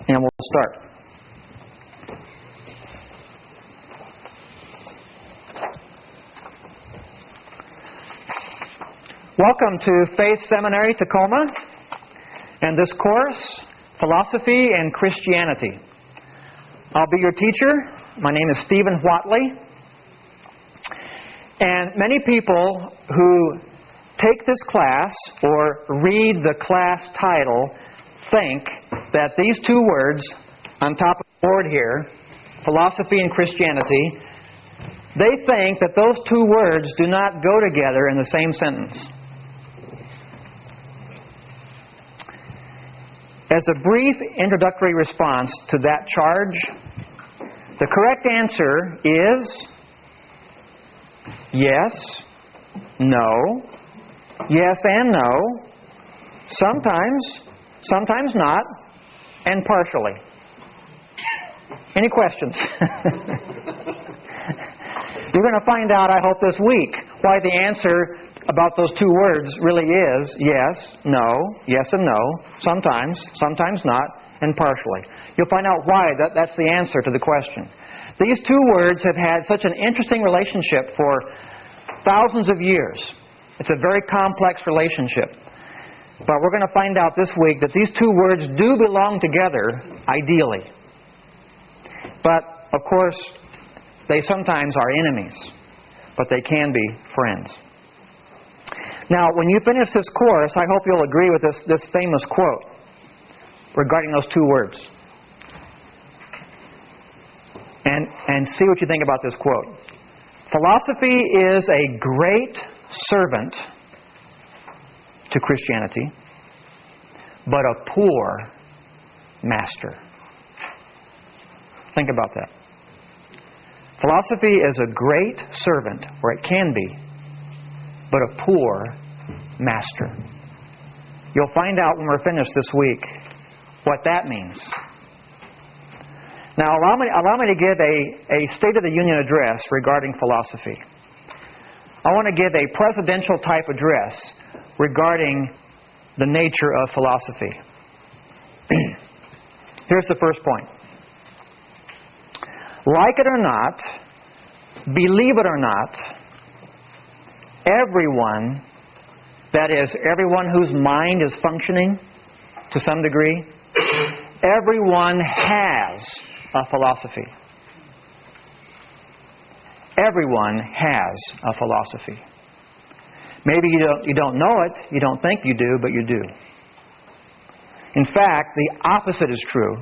and we'll start. Welcome to Faith Seminary, Tacoma, and this course, Philosophy and Christianity. I'll be your teacher. My name is Stephen Whatley. And many people who take this class or read the class title think that these two words on top of the board here, philosophy and Christianity, they think that those two words do not go together in the same sentence. As a brief introductory response to that charge, the correct answer is yes, no, yes and no, sometimes not, and partially. Any questions? You're going to find out, I hope, this week why the answer about those two words really is yes, no, yes and no, sometimes not, and partially. You'll find out why that's the answer to the question. These two words have had such an interesting relationship for thousands of years. It's a very complex relationship. But we're going to find out this week that these two words do belong together, ideally. But, of course, they sometimes are enemies, but they can be friends. Now, when you finish this course, I hope you'll agree with this famous quote regarding those two words. And see what you think about this quote. Philosophy is a great servant to Christianity, but a poor master. Think about that. Philosophy is a great servant, or it can be, but a poor master. You'll find out when we're finished this week what that means. Now, allow me to give a State of the Union address regarding philosophy. I want to give a presidential type address regarding the nature of philosophy. Here's the first point. Like it or not, believe it or not, everyone, that is, everyone whose mind is functioning to some degree, everyone has a philosophy. Everyone has a philosophy. Maybe you don't know it, you don't think you do, but you do. In fact, the opposite is true.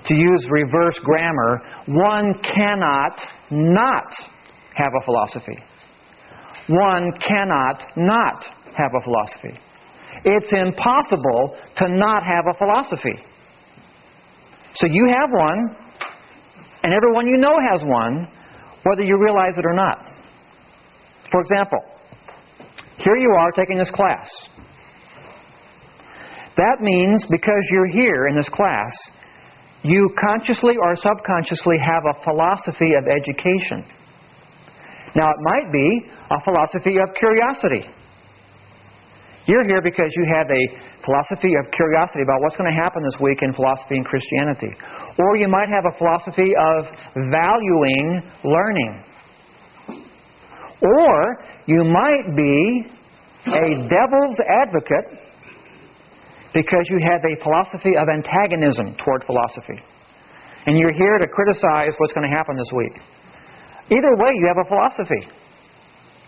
To use reverse grammar, one cannot not have a philosophy. One cannot not have a philosophy. It's impossible to not have a philosophy. So you have one, and everyone you know has one, whether you realize it or not. For example, here you are taking this class. That means because you're here in this class, you consciously or subconsciously have a philosophy of education. Now, it might be a philosophy of curiosity. You're here because you have a philosophy of curiosity about what's going to happen this week in philosophy and Christianity. Or you might have a philosophy of valuing learning. Or you might be a devil's advocate because you have a philosophy of antagonism toward philosophy. And you're here to criticize what's going to happen this week. Either way, you have a philosophy.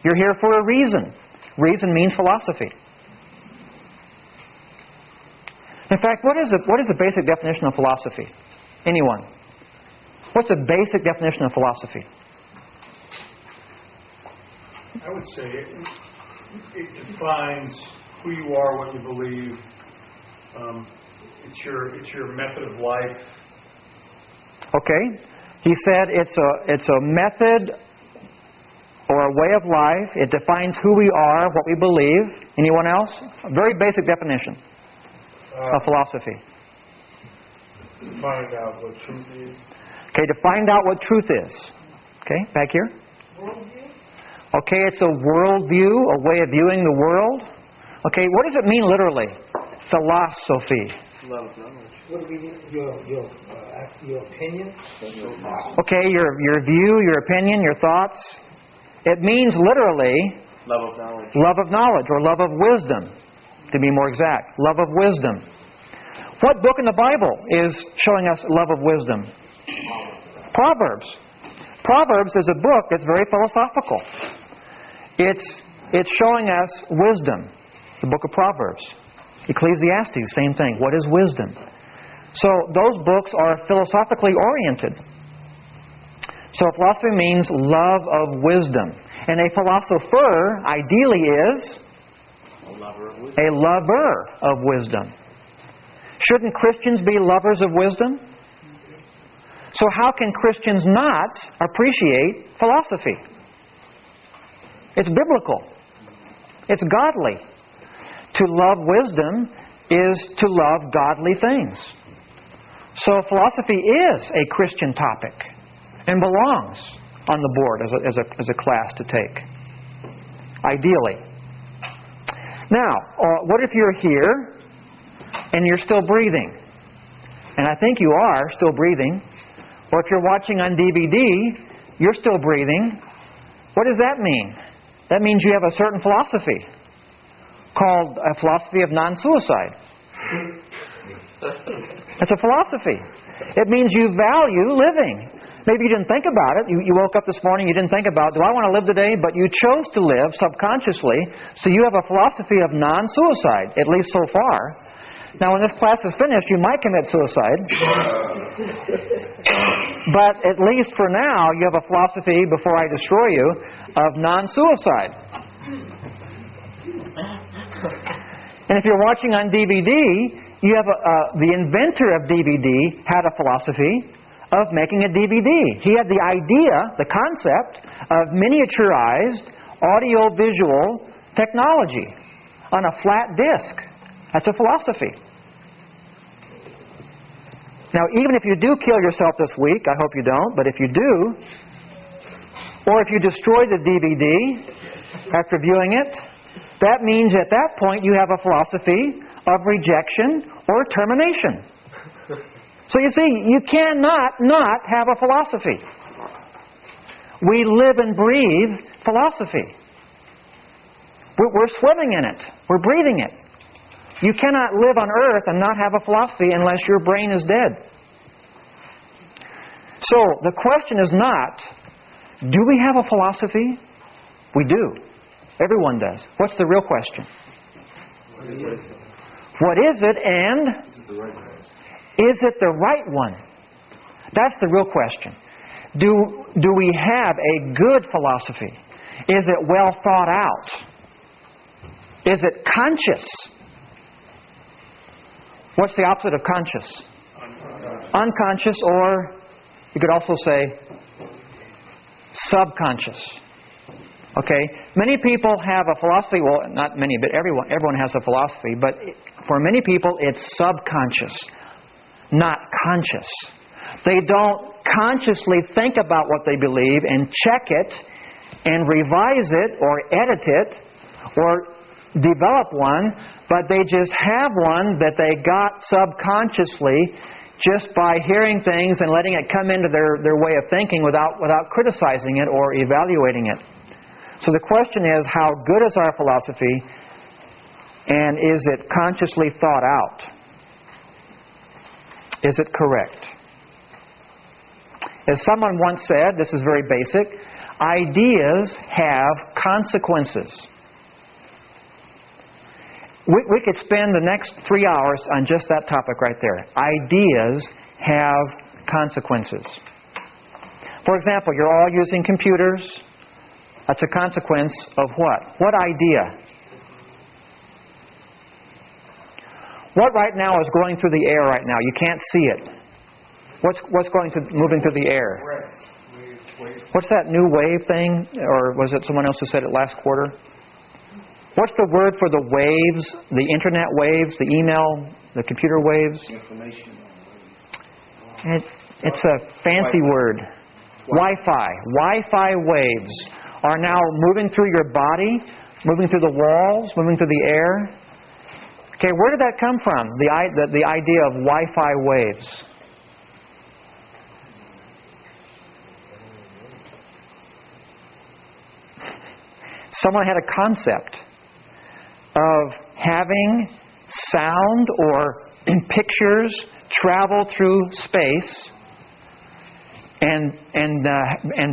You're here for a reason. Reason means philosophy. In fact, what is a basic definition of philosophy? Anyone? What's a basic definition of philosophy? I would say it defines who you are, what you believe. It's your method of life. Okay. He said it's a method or a way of life. It defines who we are, what we believe. Anyone else? A very basic definition of philosophy. To find out what truth is. Okay, to find out what truth is. Okay, back here. Worldview? Okay, it's a worldview, a way of viewing the world. Okay, what does it mean literally? Philosophy. Love of knowledge. What do we need? Your opinion? Okay, your view, your opinion, your thoughts. It means literally Love of knowledge. love of knowledge or love of wisdom, to be more exact. Love of wisdom. What book in the Bible is showing us love of wisdom? Proverbs. Proverbs is a book that's very philosophical. It's showing us wisdom, the book of Proverbs. Ecclesiastes, same thing. What is wisdom? So those books are philosophically oriented. So philosophy means love of wisdom. And a philosopher ideally is a lover of wisdom. Shouldn't Christians be lovers of wisdom? So how can Christians not appreciate philosophy? It's biblical. It's godly. To love wisdom is to love godly things. So philosophy is a Christian topic and belongs on the board as a class to take. Ideally. Now, what if you're here and you're still breathing? And I think you are still breathing. Or if you're watching on DVD, you're still breathing. What does that mean? That means you have a certain philosophy called a philosophy of non-suicide. It's a philosophy. It means you value living. Maybe you didn't think about it. You woke up this morning, you didn't think about, do I want to live today? But you chose to live subconsciously. So you have a philosophy of non-suicide, at least so far. Now, when this class is finished, you might commit suicide. But at least for now, you have a philosophy, before I destroy you, of non-suicide. And if you're watching on DVD, you have the inventor of DVD had a philosophy of making a DVD. He had the idea, the concept of miniaturized audio-visual technology on a flat disc. That's a philosophy. Now, even if you do kill yourself this week, I hope you don't, but if you do, or if you destroy the DVD after viewing it, that means at that point you have a philosophy of rejection or termination. So you see, you cannot not have a philosophy. We live and breathe philosophy. We're swimming in it. We're breathing it. You cannot live on earth and not have a philosophy unless your brain is dead. So the question is not, do we have a philosophy? We do. Everyone does. What's the real question? What is it, and is it the right one? That's the real question. Do we have a good philosophy? Is it well thought out? Is it conscious? What's the opposite of conscious? Unconscious, or you could also say subconscious. Okay? Many people have a philosophy, well, not many, but everyone has a philosophy, but for many people it's subconscious, not conscious. They don't consciously think about what they believe and check it and revise it or edit it or develop one, but they just have one that they got subconsciously just by hearing things and letting it come into their way of thinking without criticizing it or evaluating it. So the question is, how good is our philosophy, and is it consciously thought out? Is it correct? As someone once said, this is very basic, ideas have consequences. We could spend the next 3 hours on just that topic right there. Ideas have consequences. For example, you're all using computers. That's a consequence of what? What idea? What right now is going through the air right now? You can't see it. What's moving through the air? What's that new wave thing? Or was it someone else who said it last quarter? What's the word for the waves? The internet waves, the email, the computer waves? Information. It's a fancy word. Wi-Fi. Wi-Fi waves are now moving through your body, moving through the walls, moving through the air. Okay, where did that come from? The idea of Wi-Fi waves. Someone had a concept of having sound or pictures travel through space and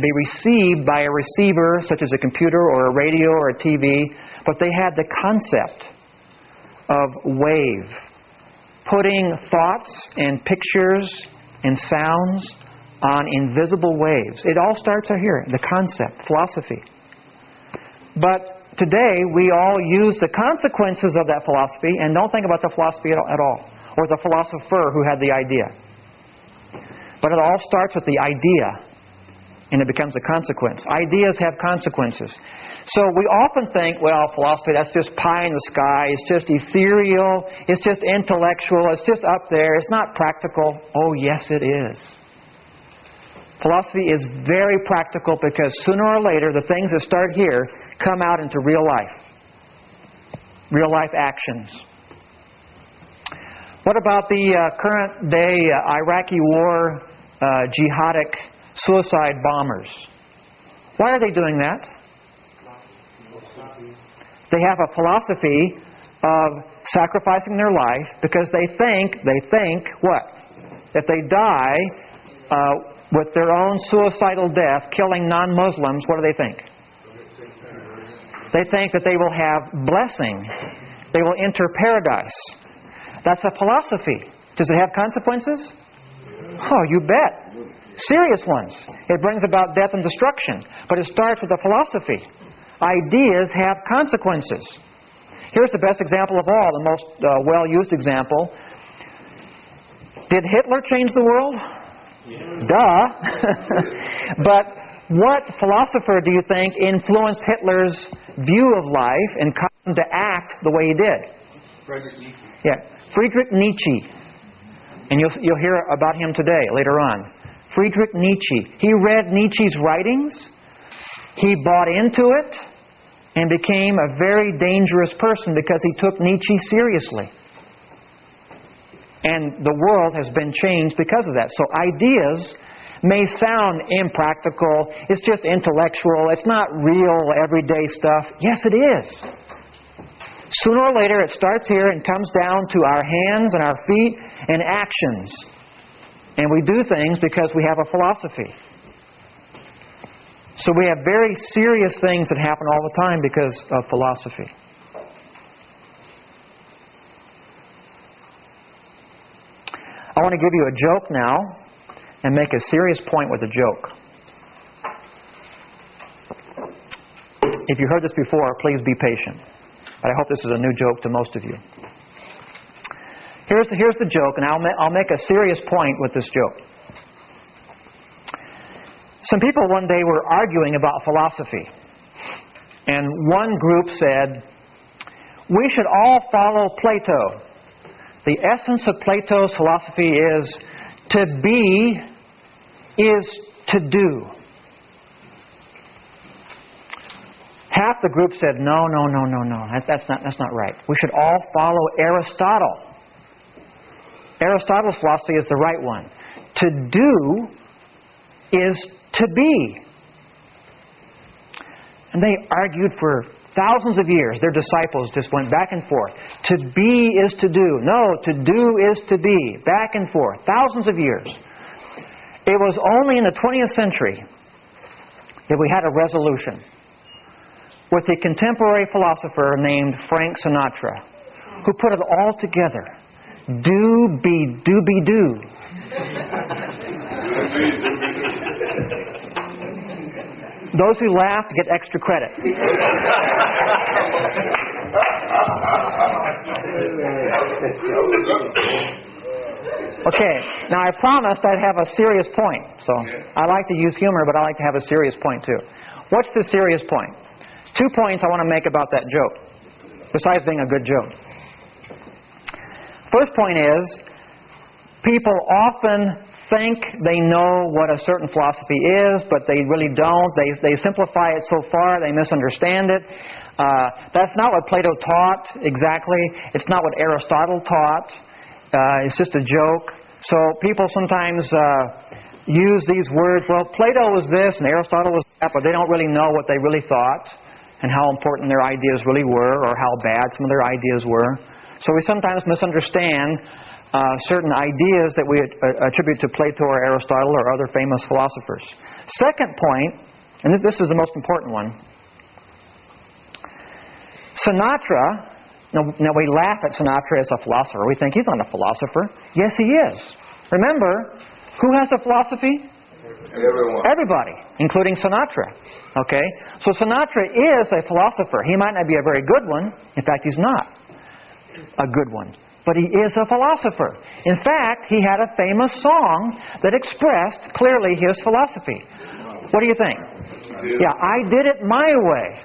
be received by a receiver such as a computer or a radio or a TV, but they had the concept of wave, putting thoughts and pictures and sounds on invisible waves. It all starts out here, the concept, philosophy. But today, we all use the consequences of that philosophy and don't think about the philosophy at all, or the philosopher who had the idea. But it all starts with the idea, and it becomes a consequence. Ideas have consequences. So we often think, well, philosophy, that's just pie in the sky, it's just ethereal, it's just intellectual, it's just up there, it's not practical. Oh, yes, it is. Philosophy is very practical because sooner or later, the things that start here come out into real life actions. What about the current day Iraqi war jihadic suicide bombers? Why are they doing that? They have a philosophy of sacrificing their life because they think what? If they die with their own suicidal death, killing non-Muslims, what do they think? They think that they will have blessing. They will enter paradise. That's a philosophy. Does it have consequences? Oh, you bet. Serious ones. It brings about death and destruction. But it starts with a philosophy. Ideas have consequences. Here's the best example of all, the most well-used example. Did Hitler change the world? Duh. But what philosopher do you think influenced Hitler's view of life and caused him to act the way he did? Friedrich Nietzsche. Yeah, Friedrich Nietzsche. And you'll hear about him today, later on. Friedrich Nietzsche. He read Nietzsche's writings, he bought into it, and became a very dangerous person because he took Nietzsche seriously. And the world has been changed because of that. So ideas may sound impractical. It's just intellectual. It's not real, everyday stuff. Yes, it is. Sooner or later, it starts here and comes down to our hands and our feet and actions. And we do things because we have a philosophy. So we have very serious things that happen all the time because of philosophy. I want to give you a joke now and make a serious point with a joke. If you heard this before, please be patient. But I hope this is a new joke to most of you. Here's the joke, and I'll make a serious point with this joke. Some people one day were arguing about philosophy. And one group said, we should all follow Plato. The essence of Plato's philosophy is to be is to do. Half the group said, no. That's not right. We should all follow Aristotle. Aristotle's philosophy is the right one. To do is to be. And they argued for thousands of years. Their disciples just went back and forth. To be is to do. No, to do is to be. Back and forth. Thousands of years. It was only in the 20th century that we had a resolution with a contemporary philosopher named Frank Sinatra, who put it all together. Do, be, do. Those who laugh get extra credit. Okay, now I promised I'd have a serious point. So I like to use humor, but I like to have a serious point too. What's the serious point? 2 points I want to make about that joke, besides being a good joke. First point is, people often think they know what a certain philosophy is, but they really don't. They simplify it so far, they misunderstand it. That's not what Plato taught exactly. It's not what Aristotle taught. It's just a joke. So people sometimes use these words, well, Plato was this and Aristotle was that, but they don't really know what they really thought and how important their ideas really were or how bad some of their ideas were. So we sometimes misunderstand certain ideas that we attribute to Plato or Aristotle or other famous philosophers. Second point, and this is the most important one. Sinatra, now we laugh at Sinatra as a philosopher. We think he's not a philosopher. Yes, he is. Remember, who has a philosophy? Everyone. Everybody, including Sinatra. Okay? So Sinatra is a philosopher. He might not be a very good one. In fact, he's not a good one. But he is a philosopher. In fact, he had a famous song that expressed clearly his philosophy. What do you think? Yeah, I did it my way.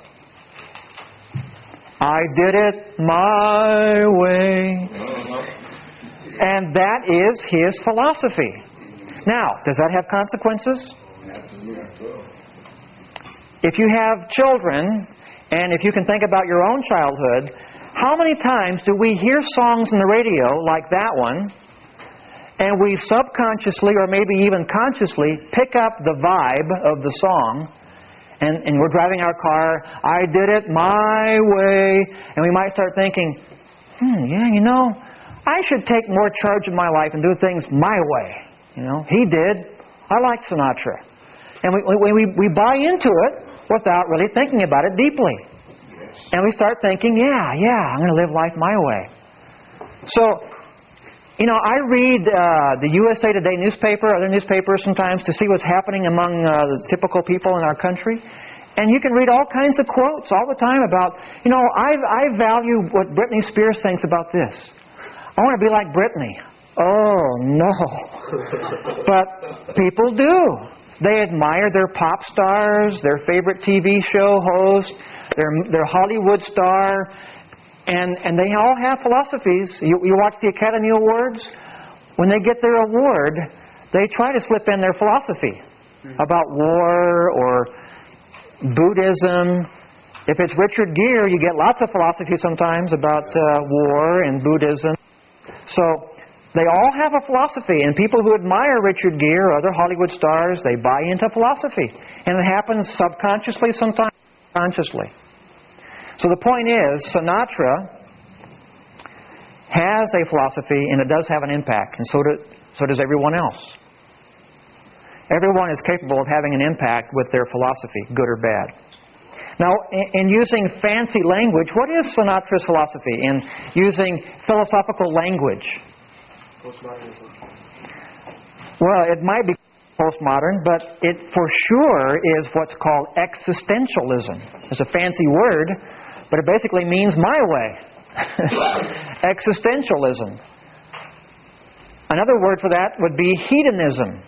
I did it my way. And that is his philosophy. Now, does that have consequences? If you have children, and if you can think about your own childhood, how many times do we hear songs on the radio like that one, and we subconsciously or maybe even consciously pick up the vibe of the song, and we're driving our car, I did it my way, and we might start thinking, yeah, you know, I should take more charge of my life and do things my way. You know, he did. I like Sinatra. And we buy into it without really thinking about it deeply. And we start thinking, yeah, I'm going to live life my way. So, you know, I read the USA Today newspaper, other newspapers sometimes, to see what's happening among the typical people in our country. And you can read all kinds of quotes all the time about, you know, I value what Britney Spears thinks about this. I want to be like Britney. Oh, no. But people do. They admire their pop stars, their favorite TV show host, their Hollywood star, and they all have philosophies. You watch the Academy Awards. When they get their award, they try to slip in their philosophy about war or Buddhism. If it's Richard Gere, you get lots of philosophy sometimes about war and Buddhism. So they all have a philosophy, and people who admire Richard Gere or other Hollywood stars, they buy into philosophy. And it happens subconsciously, sometimes consciously. So the point is, Sinatra has a philosophy, and it does have an impact, and so does everyone else. Everyone is capable of having an impact with their philosophy, good or bad. Now, in using fancy language, what is Sinatra's philosophy in using philosophical language? Postmodernism. Well, it might be postmodern, but it for sure is what's called existentialism. It's a fancy word, but it basically means my way. Existentialism. Another word for that would be hedonism.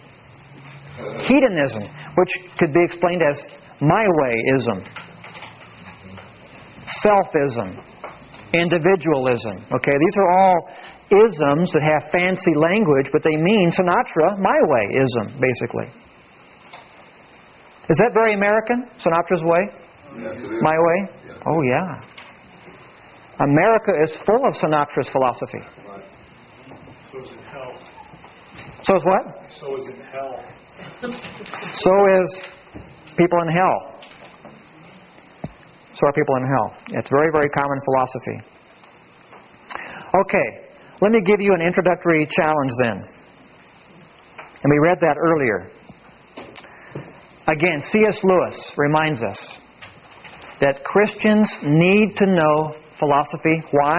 Hedonism, which could be explained as my way-ism. Selfism. Individualism. Okay, these are all isms that have fancy language, but they mean Sinatra, my way-ism, basically. Is that very American, Sinatra's way? Yes, it is. My way? Yes. Oh, yeah. America is full of Sinatra's philosophy. Right. So is in hell. So is what? So is in hell. So is people in hell. So are people in hell. It's very, very common philosophy. Okay, let me give you an introductory challenge then. And we read that earlier. Again, C.S. Lewis reminds us that Christians need to know philosophy. Why?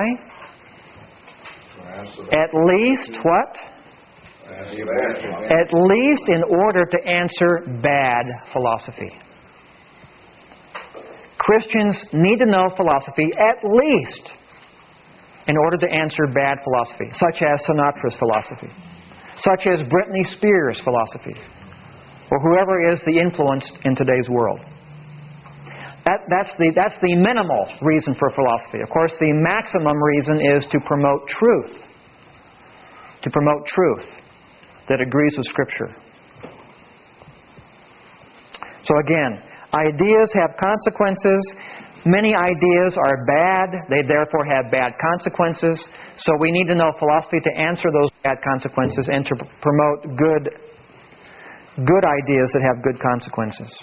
At least what? At least in order to answer bad philosophy. Christians need to know philosophy at least in order to answer bad philosophy, such as Sinatra's philosophy, such as Britney Spears' philosophy, or whoever is the influence in today's world. That's the minimal reason for philosophy. Of course, the maximum reason is to promote truth. To promote truth. that agrees with Scripture. So again, ideas have consequences. Many ideas are bad. They therefore have bad consequences. So we need to know philosophy to answer those bad consequences and to promote good ideas that have good consequences.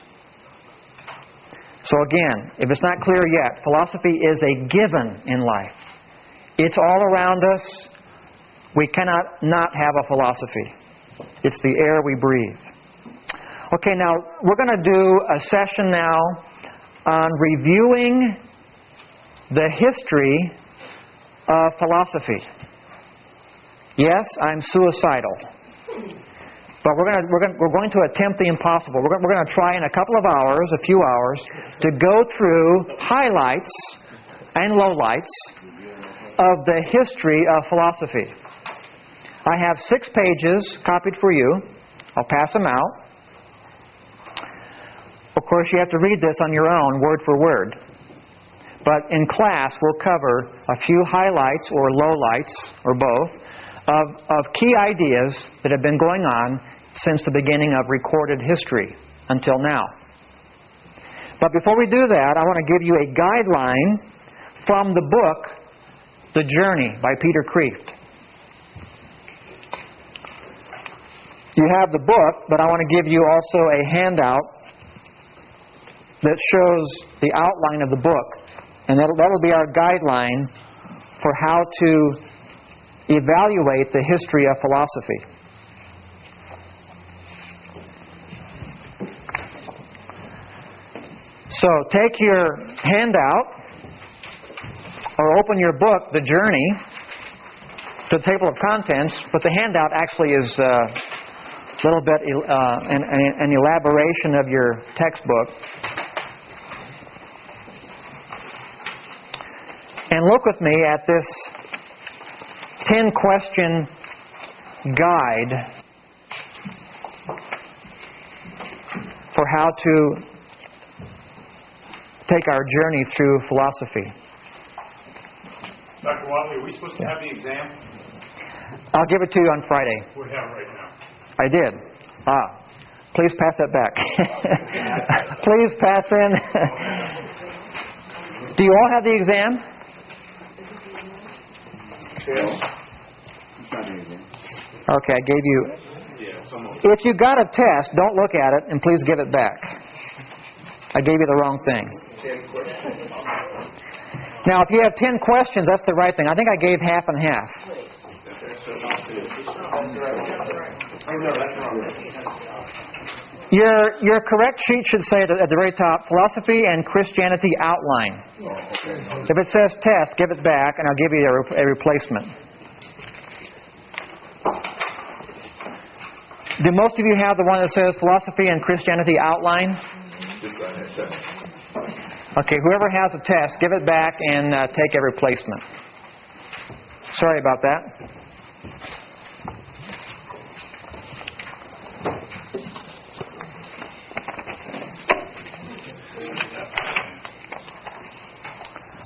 So again, if it's not clear yet, philosophy is a given in life. It's all around us. We cannot not have a philosophy. It's the air we breathe. Okay, now we're going to do a session now on reviewing the history of philosophy. Yes, I'm suicidal. But we're going to attempt the impossible. We're going to try in a couple of hours, a few hours, to go through highlights and lowlights of the history of philosophy. I have 6 pages copied for you. I'll pass them out. Of course, you have to read this on your own, word for word. But in class, we'll cover a few highlights or lowlights, or both, of key ideas that have been going on since the beginning of recorded history until now. But before we do that, I want to give you a guideline from the book, The Journey by Peter Kreeft. You have the book, but I want to give you also a handout that shows the outline of the book. And that'll be our guideline for how to evaluate the history of philosophy. So take your handout or open your book, The Journey, to the table of contents, but the handout actually is a little bit an elaboration of your textbook. And look with me at this 10-question guide for how to take our journey through philosophy. Dr. Watley, are we supposed to have the exam? I'll give it to you on Friday. We have right now. I did. Please pass that back. Please pass in. Do you all have the exam? Okay, I gave you... If you got a test, don't look at it and please give it back. I gave you the wrong thing. Now, if you have 10 questions, that's the right thing. I think I gave half and half. Your correct sheet should say at the very top, Philosophy and Christianity Outline. If it says test, give it back and I'll give you a replacement. Do most of you have the one that says Philosophy and Christianity Outline? Okay, whoever has a test, give it back and take a replacement. Sorry about that.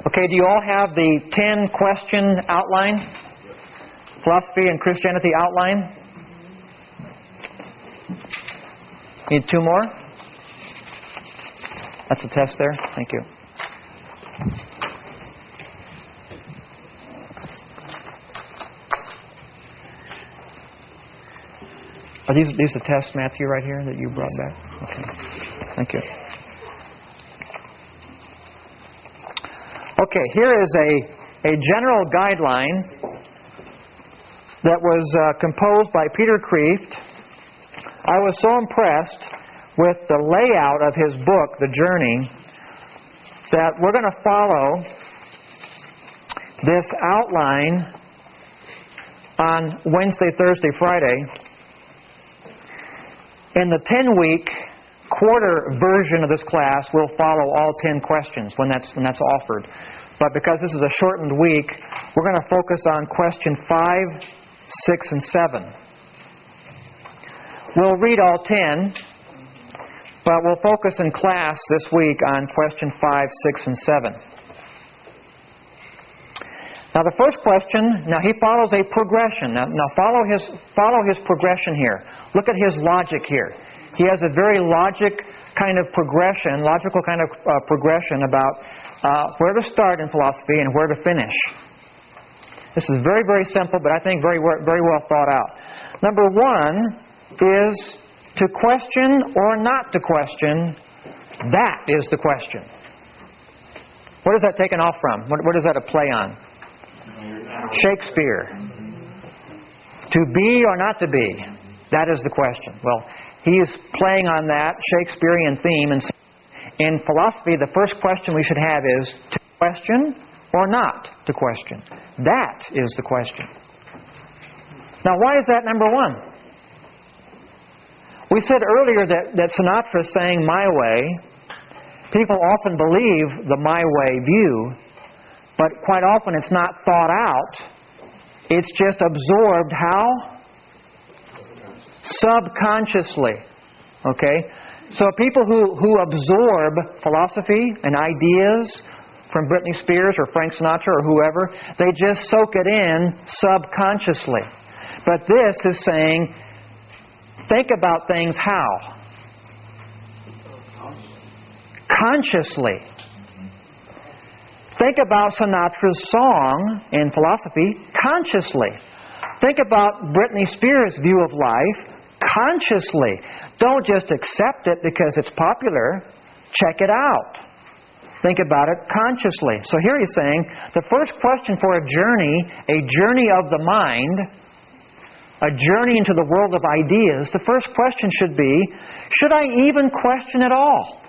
Okay, do you all have the 10-question outline? Philosophy and Christianity Outline? Need 2 more? That's a test there. Thank you. Are these the tests, Matthew, right here that you brought back? Okay. Thank you. Okay, here is a general guideline that was composed by Peter Kreeft. I was so impressed with the layout of his book, The Journey, that we're going to follow this outline on Wednesday, Thursday, Friday. In the 10-week quarter version of this class, we'll follow all 10 questions when that's offered. But because this is a shortened week, we're going to focus on question 5, 6, and 7. We'll read all 10, but we'll focus in class this week on question 5, 6, and 7. Now the first question, now he follows a progression. Now follow his progression here. Look at his logic here. He has a very logical kind of progression about where to start in philosophy and where to finish. This is very, very simple, but I think very well thought out. Number one is to question or not to question. That is the question. What is that taken off from? What is that a play on? Shakespeare. To be or not to be? That is the question. Well, he is playing on that Shakespearean theme. And in philosophy, the first question we should have is to question or not to question. That is the question. Now, why is that number one? We said earlier that Sinatra is saying my way. People often believe the my way view, but quite often it's not thought out. It's just absorbed how? Subconsciously. Okay? So people who absorb philosophy and ideas from Britney Spears or Frank Sinatra or whoever, they just soak it in subconsciously. But this is saying, think about things how? Consciously. Think about Sinatra's song in philosophy consciously. Think about Britney Spears' view of life consciously. Don't just accept it because it's popular. Check it out. Think about it consciously. So here he's saying the first question for a journey of the mind, a journey into the world of ideas, the first question should be, should I even question at all?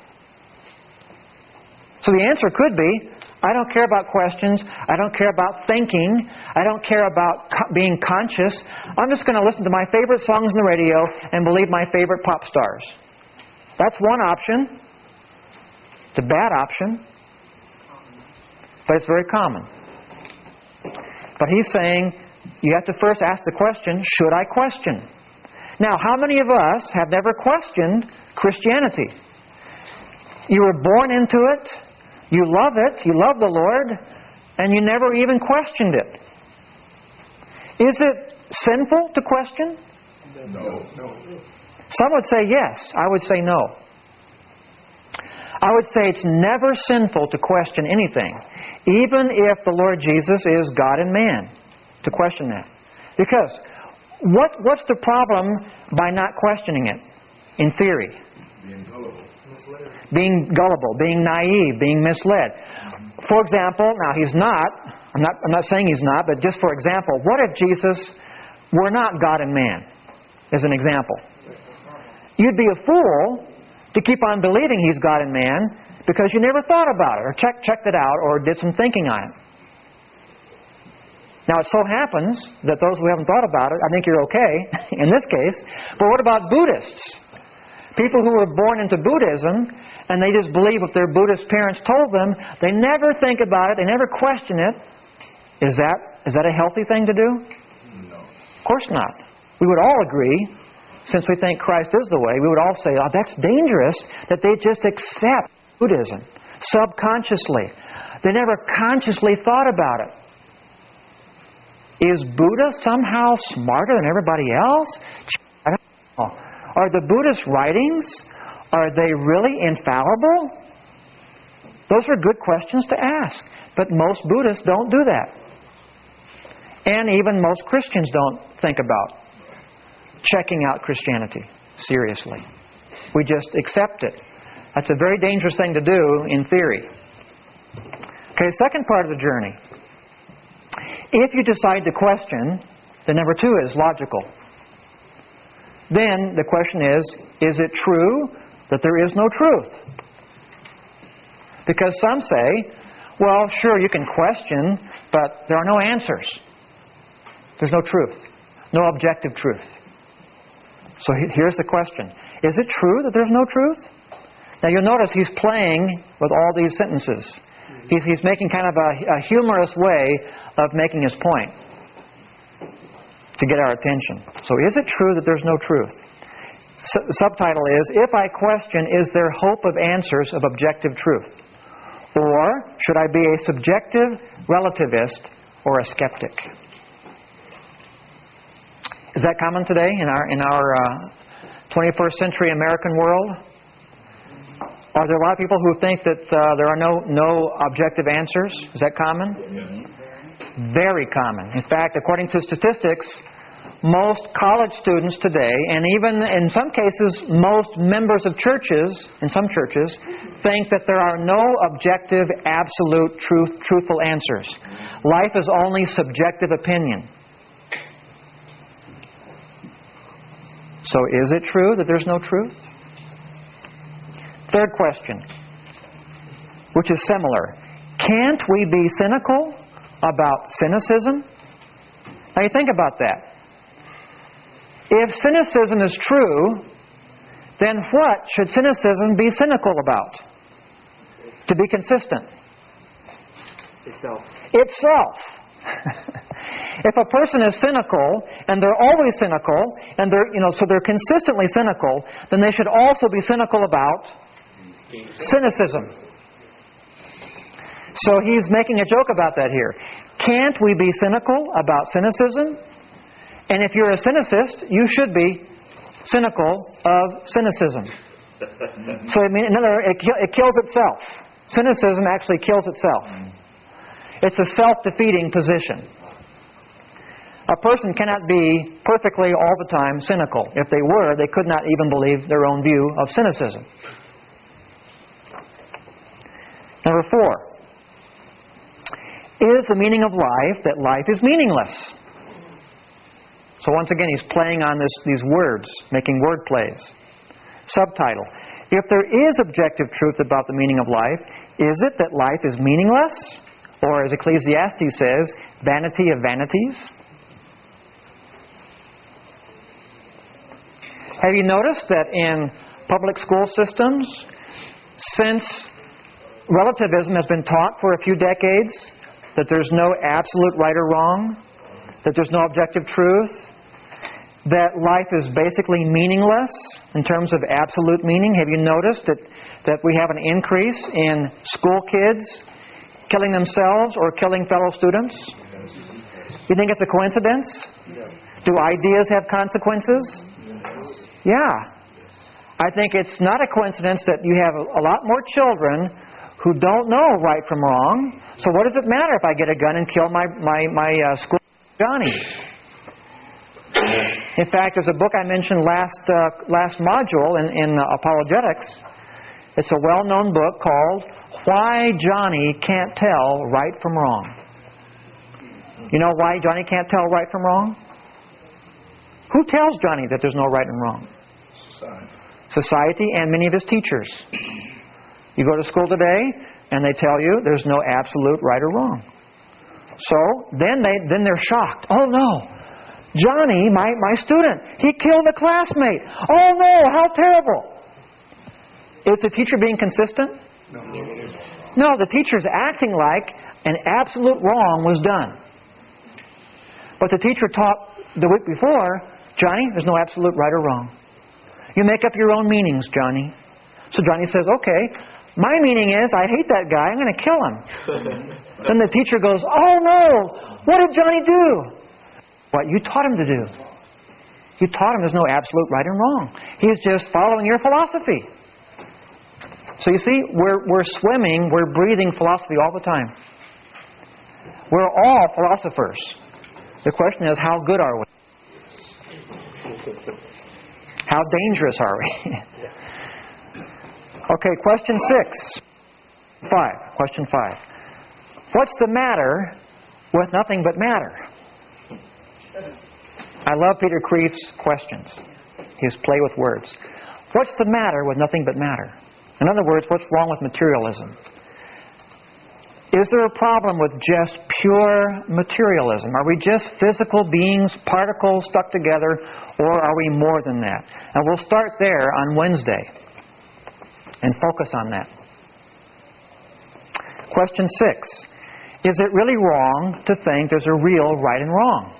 So the answer could be, I don't care about questions. I don't care about thinking. I don't care about being conscious. I'm just going to listen to my favorite songs on the radio and believe my favorite pop stars. That's one option. It's a bad option. But it's very common. But he's saying, you have to first ask the question, should I question? Now, how many of us have never questioned Christianity? You were born into it. You love it. You love the Lord. And you never even questioned it. Is it sinful to question? No. Some would say yes. I would say no. I would say it's never sinful to question anything, even if the Lord Jesus is God and man, to question that. Because what's the problem by not questioning it, in theory? Being gullible, being naive, being misled. For example, now I'm not saying he's not, but just for example, what if Jesus were not God and man, as an example? You'd be a fool to keep on believing he's God and man because you never thought about it or checked it out or did some thinking on it. Now, it so happens that those who haven't thought about it, I think you're okay in this case. But what about Buddhists? People who were born into Buddhism and they just believe what their Buddhist parents told them. They never think about it. They never question it. Is that a healthy thing to do? No. Of course not. We would all agree, since we think Christ is the way, we would all say, oh, that's dangerous that they just accept Buddhism subconsciously. They never consciously thought about it. Is Buddha somehow smarter than everybody else? I don't know. Are the Buddhist writings, are they really infallible? Those are good questions to ask. But most Buddhists don't do that. And even most Christians don't think about checking out Christianity seriously. We just accept it. That's a very dangerous thing to do in theory. Okay, second part of the journey. If you decide to question, then number 2 is logical. Then the question is it true that there is no truth? Because some say, well, sure, you can question, but there are no answers. There's no truth. No objective truth. So here's the question. Is it true that there's no truth? Now you'll notice he's playing with all these sentences. He's making kind of a humorous way of making his point to get our attention. So is it true that there's no truth? Subtitle is, if I question, is there hope of answers of objective truth? Or should I be a subjective relativist or a skeptic. Is that common today in our 21st century American world? Are there a lot of people who think that there are no objective answers? Is that common? Yes. Very common. In fact, according to statistics, most college students today, and even in some cases most members of churches, in some churches, think that there are no objective, absolute, truthful answers. Life is only subjective opinion. So is it true that there's no truth? Third question, which is similar. Can't we be cynical about cynicism? Now you think about that. If cynicism is true, then what should cynicism be cynical about? To be consistent. Itself. If a person is cynical, and they're always cynical, and so they're consistently cynical, then they should also be cynical about cynicism. So he's making a joke about that here. Can't we be cynical about cynicism? And if you're a cynicist, you should be cynical of cynicism. So in other words, it kills itself. Cynicism actually kills itself. It's a self-defeating position. A person cannot be perfectly all the time cynical. If they were, they could not even believe their own view of cynicism. Number 4. Is the meaning of life that life is meaningless? So once again, he's playing on these words, making word plays. Subtitle. If there is objective truth about the meaning of life, is it that life is meaningless? Or as Ecclesiastes says, vanity of vanities? Have you noticed that in public school systems, since relativism has been taught for a few decades, that there's no absolute right or wrong, that there's no objective truth, that life is basically meaningless in terms of absolute meaning? Have you noticed that we have an increase in school kids killing themselves or killing fellow students? You think it's a coincidence? Do ideas have consequences? Yeah. I think it's not a coincidence that you have a lot more children who don't know right from wrong. So what does it matter if I get a gun and kill my school Johnny? In fact, there's a book I mentioned last module in apologetics. It's a well-known book called Why Johnny Can't Tell Right from Wrong. You know why Johnny can't tell right from wrong? Who tells Johnny that there's no right and wrong? Society and many of his teachers. You go to school today and they tell you there's no absolute right or wrong. So then they're shocked. Oh no, Johnny, my student, he killed a classmate. Oh no, how terrible. Is the teacher being consistent? No, the teacher's acting like an absolute wrong was done. But the teacher taught the week before, Johnny, there's no absolute right or wrong. You make up your own meanings, Johnny. So Johnny says, okay, my meaning is I hate that guy, I'm going to kill him. Then the teacher goes, oh no, what did Johnny do? What you taught him to do. You taught him there's no absolute right and wrong. He's just following your philosophy. So you see, we're swimming, we're breathing philosophy all the time. We're all philosophers. The question is, how good are we? How dangerous are we? Okay, question 5. Question 5. What's the matter with nothing but matter? I love Peter Kreeft's questions. His play with words. What's the matter with nothing but matter? In other words, what's wrong with materialism? Is there a problem with just pure materialism? Are we just physical beings, particles stuck together, or are we more than that? And we'll start there on Wednesday and focus on that. Question 6. Is it really wrong to think there's a real right and wrong?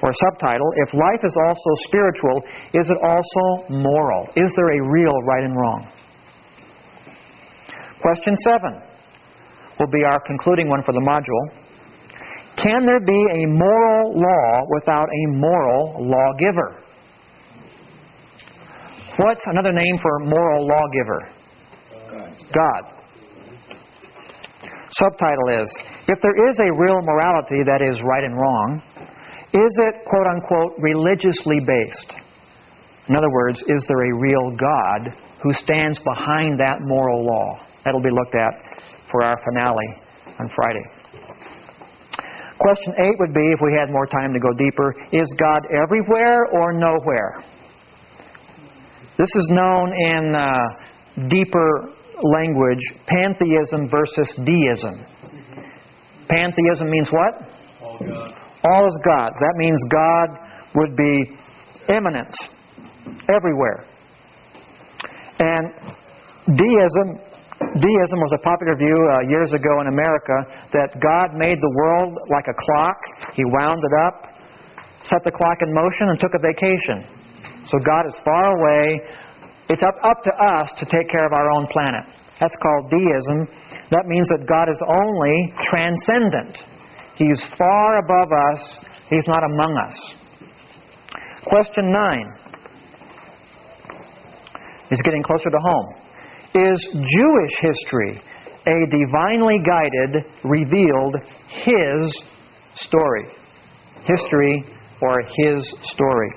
Or subtitle, if life is also spiritual, is it also moral? Is there a real right and wrong? Question 7. will be our concluding one for the module. Can there be a moral law without a moral lawgiver? What's another name for moral lawgiver? God. Subtitle is, if there is a real morality that is right and wrong, is it, quote-unquote, religiously based? In other words, is there a real God who stands behind that moral law? That'll be looked at for our finale on Friday. Question 8 would be, if we had more time to go deeper, is God everywhere or nowhere? This is known in deeper language, pantheism versus deism. Pantheism means what? All God. All is God. That means God would be immanent, everywhere. And deism was a popular view years ago in America that God made the world like a clock. He wound it up, set the clock in motion, and took a vacation. So God is far away. It's up to us to take care of our own planet. That's called deism. That means that God is only transcendent. He's far above us. He's not among us. Question 9 is getting closer to home. Is Jewish history a divinely guided, revealed, His story? History or His story.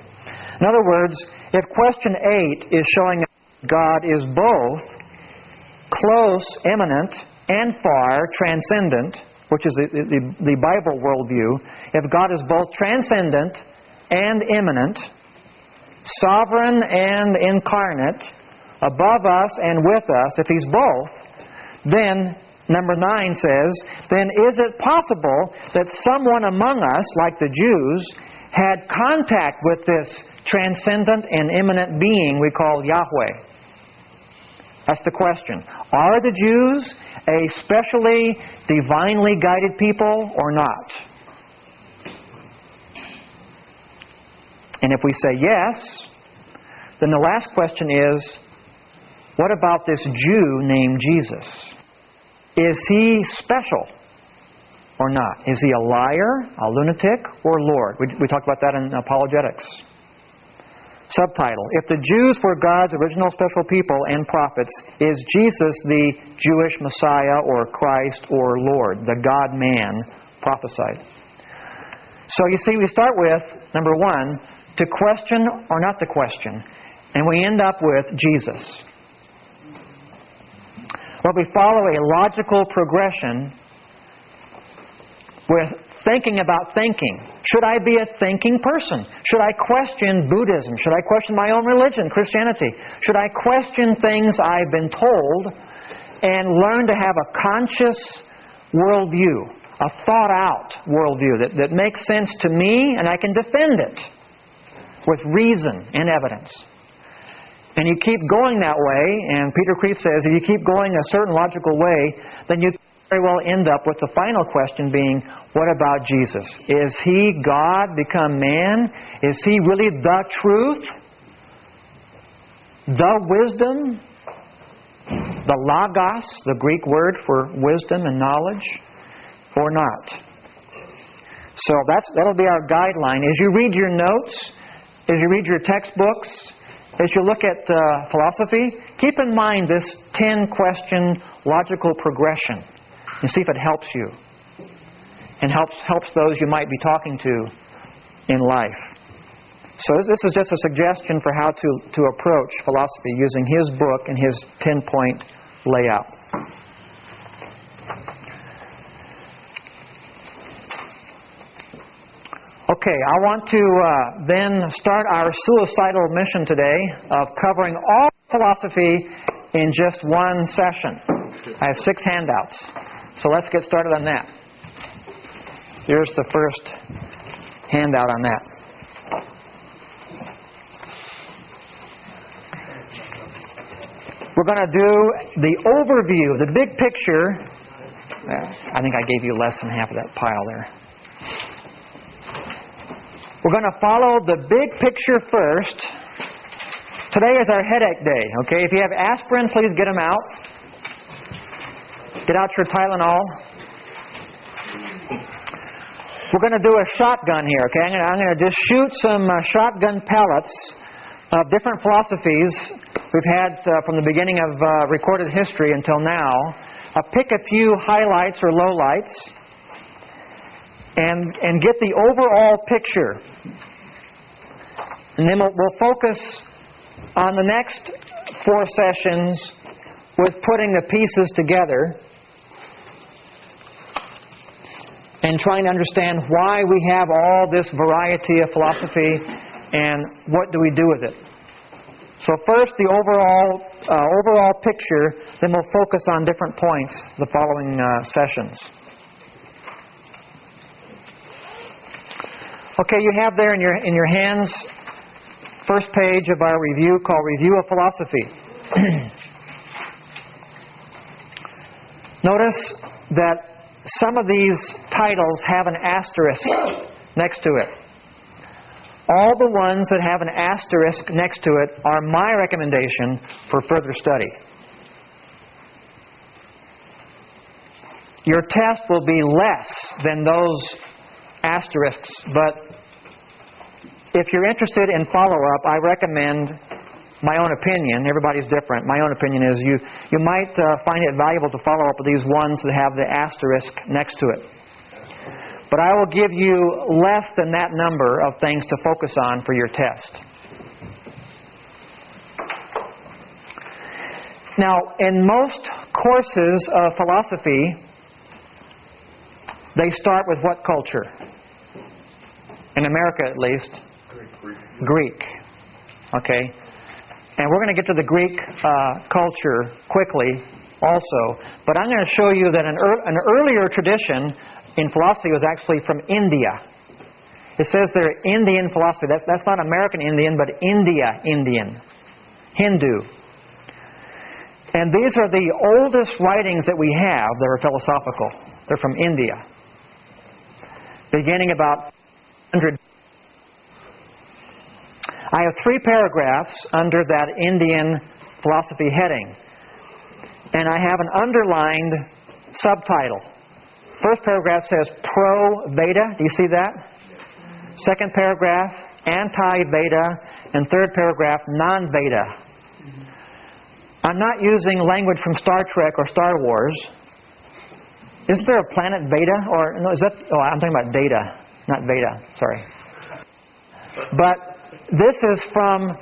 In other words, if question 8 is showing God is both close, immanent, and far, transcendent, which is the Bible worldview, if God is both transcendent and immanent, sovereign and incarnate, above us and with us, if He's both, then number 9 says, then is it possible that someone among us, like the Jews, had contact with this transcendent and immanent being we call Yahweh? That's the question. Are the Jews a specially divinely guided people or not? And if we say yes, then the last question is, what about this Jew named Jesus? Is he special or not? Is he a liar, a lunatic, or Lord? We talked about that in apologetics. Subtitle, if the Jews were God's original special people and prophets, is Jesus the Jewish Messiah or Christ or Lord, the God-man prophesied? So you see, we start with, number 1, to question or not to question. And we end up with Jesus. Well, we follow a logical progression with thinking about thinking. Should I be a thinking person? Should I question Buddhism? Should I question my own religion, Christianity? Should I question things I've been told and learn to have a conscious worldview, a thought-out worldview that makes sense to me and I can defend it with reason and evidence? And you keep going that way, and Peter Kreeft says if you keep going a certain logical way, then you very well end up with the final question being, what about Jesus? Is He God become man? Is He really the truth? The wisdom? The logos, the Greek word for wisdom and knowledge? Or not? So that'll be our guideline. As you read your notes, as you read your textbooks, as you look at philosophy, keep in mind this 10-question logical progression and see if it helps you and helps those you might be talking to in life. So this is just a suggestion for how to approach philosophy using his book and his 10-point layout. Okay, I want to then start our suicidal mission today of covering all philosophy in just one session. I have 6 handouts. So let's get started on that. Here's the first handout on that. We're going to do the overview, the big picture. I think I gave you less than half of that pile there. We're going to follow the big picture first. Today is our headache day, okay? If you have aspirin, please get them out. Get out your Tylenol. We're going to do a shotgun here, okay? I'm going to just shoot some shotgun pellets of different philosophies we've had from the beginning of recorded history until now. I'll pick a few highlights or lowlights and get the overall picture. And then we'll focus on the next 4 sessions with putting the pieces together and trying to understand why we have all this variety of philosophy and what do we do with it. So first, the overall picture, then we'll focus on different points the following sessions. Okay, you have there in your hands first page of our review called Review of Philosophy. Notice that some of these titles have an asterisk next to it. All the ones that have an asterisk next to it are my recommendation for further study. Your test will be less than those asterisks, but if you're interested in follow-up, I recommend my own opinion. Everybody's different. My own opinion is you might find it valuable to follow up with these ones that have the asterisk next to it. But I will give you less than that number of things to focus on for your test. Now, in most courses of philosophy, they start with what culture? In America, at least, Greek. Okay? And we're going to get to the Greek culture quickly also. But I'm going to show you that an earlier tradition in philosophy was actually from India. It says there Indian philosophy. That's not American Indian, but Indian. Hindu. And these are the oldest writings that we have that are philosophical. They're from India. Beginning about 100. I have 3 paragraphs under that Indian philosophy heading. And I have an underlined subtitle. First paragraph says pro-Veda. Do you see that? Second paragraph, anti-Veda. And third paragraph, non-Veda. I'm not using language from Star Trek or Star Wars. Isn't there a planet Veda? Or no, is that? Oh, I'm talking about Data, not Veda. Sorry. But this is from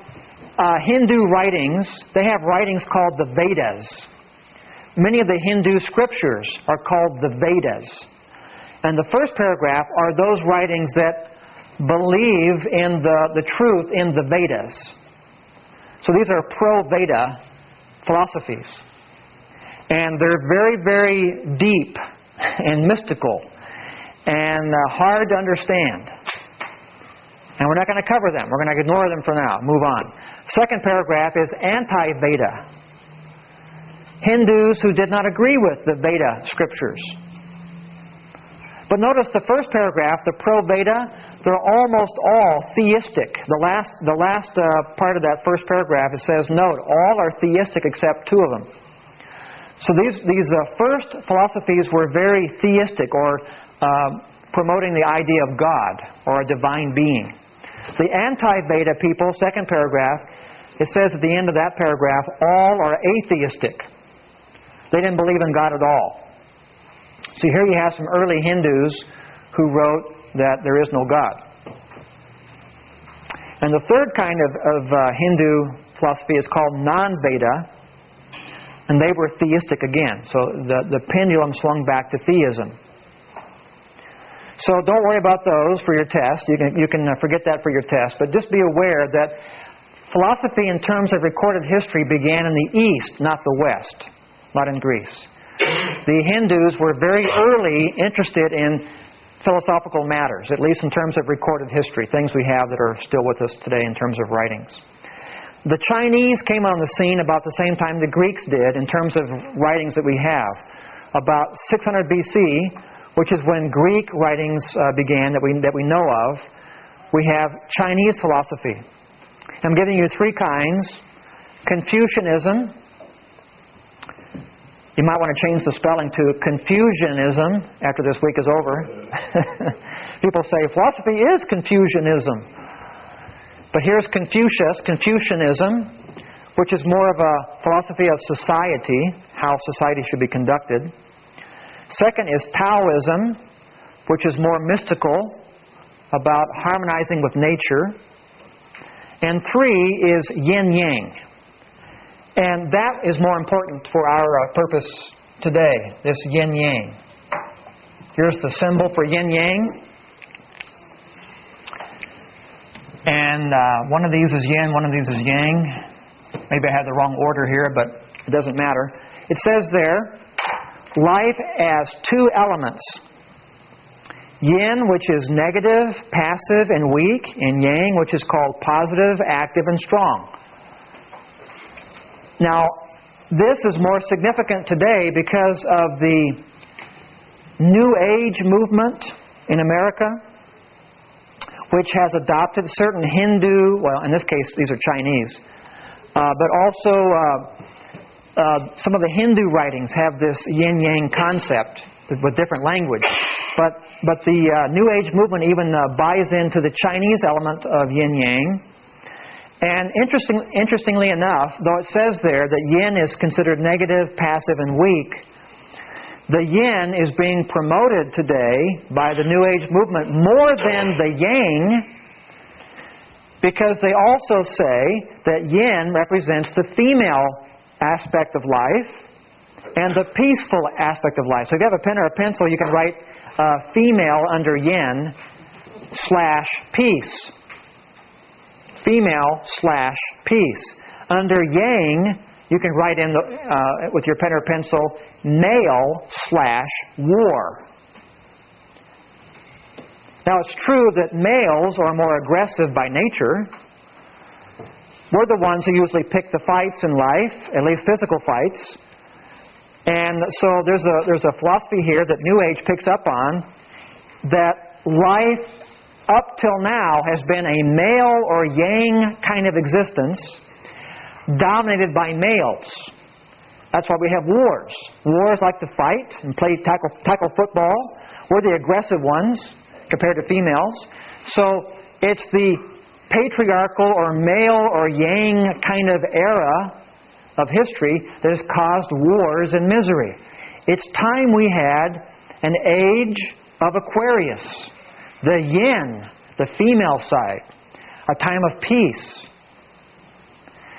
Hindu writings. They have writings called the Vedas. Many of the Hindu scriptures are called the Vedas. And the first paragraph are those writings that believe in the truth in the Vedas. So these are pro-Veda philosophies. And they're very, very deep and mystical and hard to understand. And we're not going to cover them. We're going to ignore them for now. Move on. Second paragraph is anti-Veda. Hindus who did not agree with the Veda scriptures. But notice the first paragraph, the pro-Veda, they're almost all theistic. The last part of that first paragraph, it says, note, all are theistic except 2 of them. So these first philosophies were very theistic, or promoting the idea of God or a divine being. The anti-Veda people, second paragraph, it says at the end of that paragraph, all are atheistic. They didn't believe in God at all. So here you have some early Hindus who wrote that there is no God. And the third kind of Hindu philosophy is called non-Veda, and they were theistic again. So the pendulum swung back to theism. So don't worry about those for your test. You can forget that for your test. But just be aware that philosophy in terms of recorded history began in the East, not the West, not in Greece. The Hindus were very early interested in philosophical matters, at least in terms of recorded history, things we have that are still with us today in terms of writings. The Chinese came on the scene about the same time the Greeks did in terms of writings that we have. About 600 BC, which is when Greek writings began that we know of, we have Chinese philosophy. I'm giving you 3 kinds. Confucianism, You might want to change the spelling to Confucianism after this week is over. People say philosophy is Confucianism. But here's Confucianism, which is more of a philosophy of society, how society should be conducted. Second is Taoism, which is more mystical, about harmonizing with nature. And 3 is yin-yang. And that is more important for our purpose today, this yin-yang. Here's the symbol for yin-yang. And one of these is yin, one of these is yang. Maybe I had the wrong order here, but it doesn't matter. It says there, life as 2 elements. Yin, which is negative, passive, and weak, and yang, which is called positive, active, and strong. Now, this is more significant today because of the New Age movement in America, which has adopted certain Hindu, well, in this case, these are Chinese, but also some of the Hindu writings have this yin-yang concept with different language. But the New Age movement even buys into the Chinese element of yin-yang. And interestingly enough, though it says there that yin is considered negative, passive, and weak, the yin is being promoted today by the New Age movement more than the yang, because they also say that yin represents the female aspect of life and the peaceful aspect of life. So if you have a pen or a pencil, you can write female under yin / peace. Female/peace. Under yang, you can write in with your pen or pencil, male/war. Now it's true that males are more aggressive by nature. We're the ones who usually pick the fights in life, at least physical fights. And so there's a philosophy here that New Age picks up on, that life up till now has been a male or yang kind of existence, dominated by males. That's why we have wars. Wars like to fight and play tackle football. We're the aggressive ones compared to females. So it's the patriarchal or male or yang kind of era of history that has caused wars and misery. It's time we had an age of Aquarius. The yin, the female side, a time of peace.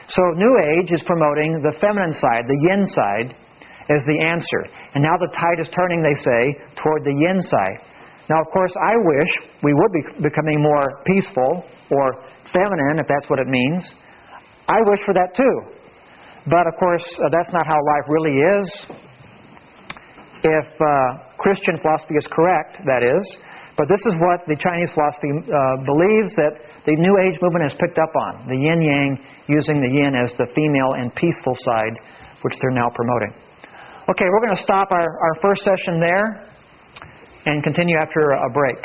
So New Age is promoting the feminine side, the yin side, as the answer. And now the tide is turning, they say, toward the yin side. Now, of course, I wish we would be becoming more peaceful or feminine, if that's what it means. I wish for that too. But, of course, that's not how life really is. If Christian philosophy is correct, that is. But this is what the Chinese philosophy believes that the New Age movement has picked up on. The yin-yang, using the yin as the female and peaceful side, which they're now promoting. Okay, we're going to stop our first session there and continue after a break.